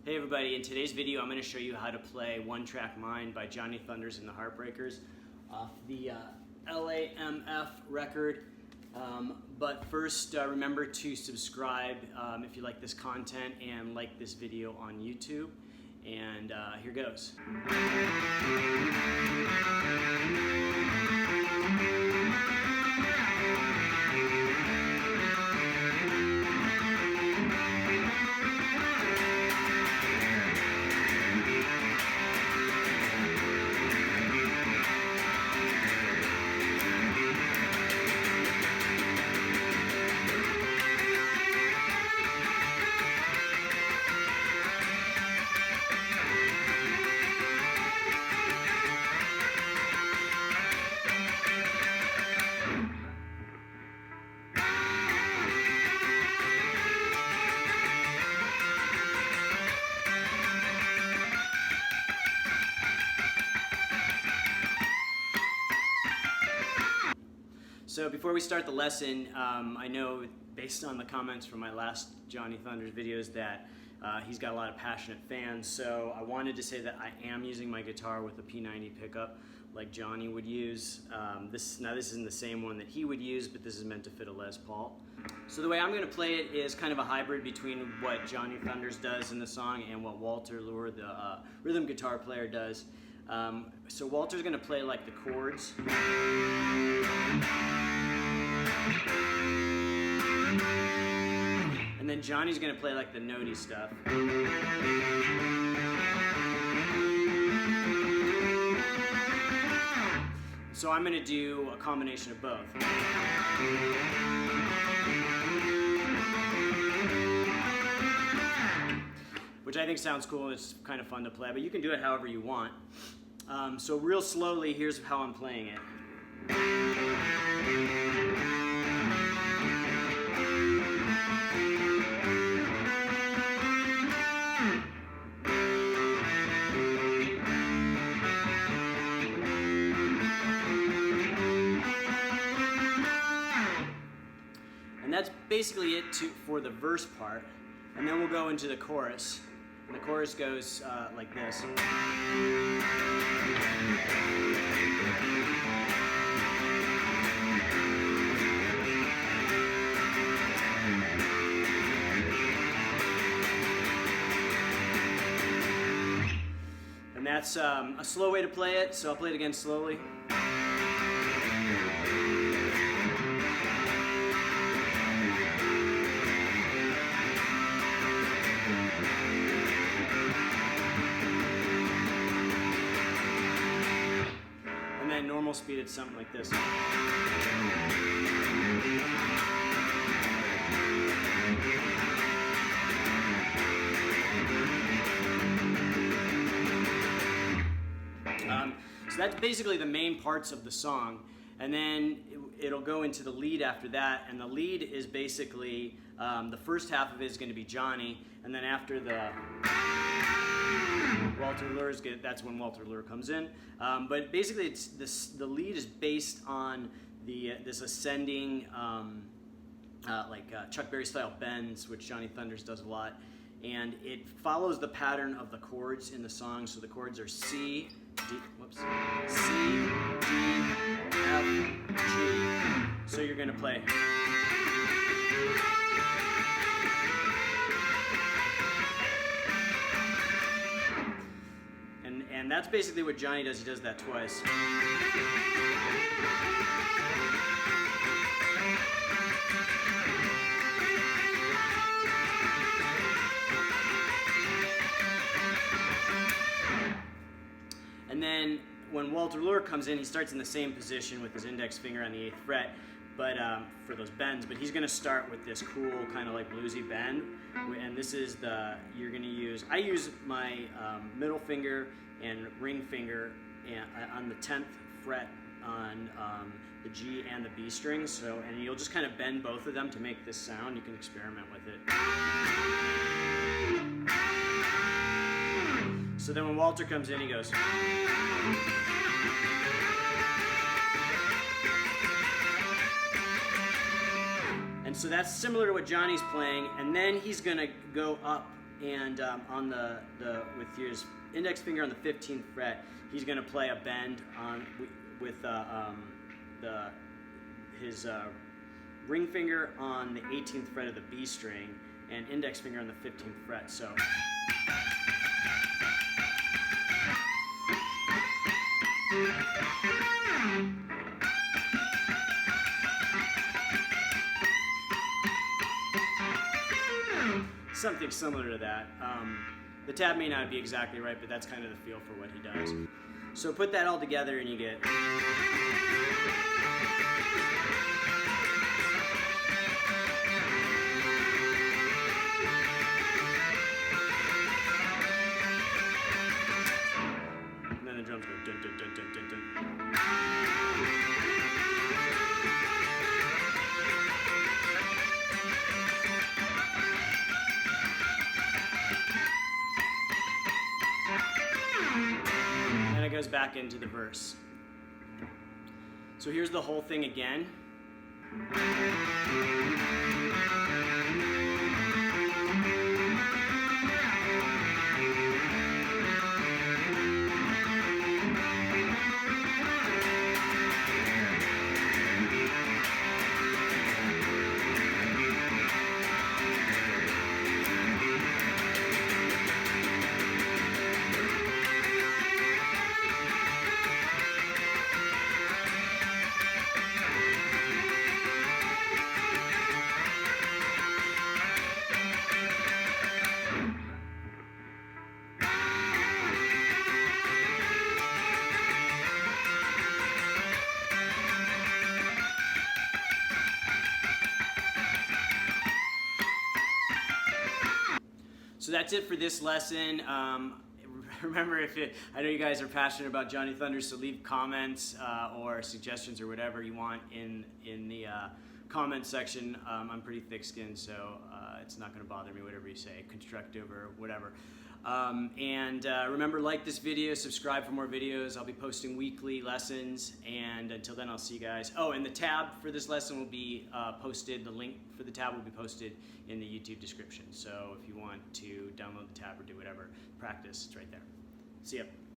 Hey everybody, in today's video I'm going to show you how to play One Track Mind by Johnny Thunders and the Heartbreakers off the LAMF record. But first remember to subscribe if you like this content and like this video on YouTube. And here goes. So before we start the lesson, I know based on the comments from my last Johnny Thunders videos that he's got a lot of passionate fans, so I wanted to say that I am using my guitar with a P90 pickup like Johnny would use. This isn't the same one that he would use, but this is meant to fit a Les Paul. So the way I'm going to play it is kind of a hybrid between what Johnny Thunders does in the song and what Walter Lure, the rhythm guitar player, does. So Walter's going to play like the chords. And then Johnny's going to play like the notey stuff. So I'm going to do a combination of both. Which I think sounds cool and it's kind of fun to play, but you can do it however you want. So real slowly, here's how I'm playing it. And that's basically it for the verse part. And then we'll go into the chorus. And the chorus goes like this. And that's a slow way to play it, so I'll play it again slowly. And then normal speed, it's something like this. So that's basically the main parts of the song, and then it'll go into the lead after that, and the lead is basically, the first half of it is going to be Johnny, and then after the Walter Lure's good, that's when Walter Lure comes in. But basically the lead is based on this ascending, Chuck Berry style bends, which Johnny Thunders does a lot, and it follows the pattern of the chords in the song. So the chords are C, D, C, D, F, G. So you're going to play. And that's basically what Johnny does. He does that twice. And then when Walter Lure comes in, he starts in the same position with his index finger on the 8th fret, but for those bends. But he's going to start with this cool kind of like bluesy bend, and this is you're going to use. I use my middle finger and ring finger on the 10th fret on the G and the B strings. So, and you'll just kind of bend both of them to make this sound. You can experiment with it. So then when Walter comes in, he goes. And so that's similar to what Johnny's playing, and then he's gonna go up And on with his index finger on the 15th fret, he's going to play a bend on with his ring finger on the 18th fret of the B string and index finger on the 15th fret. So. Something similar to that. The tab may not be exactly right, but that's kind of the feel for what he does. So put that all together and you get... And then the drums go dun dun dun dun dun dun. And it goes back into the verse. So here's the whole thing again. So that's it for this lesson. Remember, I know you guys are passionate about Johnny Thunders, so leave comments or suggestions or whatever you want in the comment section. I'm pretty thick-skinned, so it's not going to bother me, whatever you say, constructive or whatever. Remember, like this video, subscribe for more videos. I'll be posting weekly lessons, and until then, I'll see you guys. Oh, and the tab for this lesson will be posted. The link for the tab will be posted in the YouTube description. So if you want to download the tab or do whatever, practice, it's right there. See ya.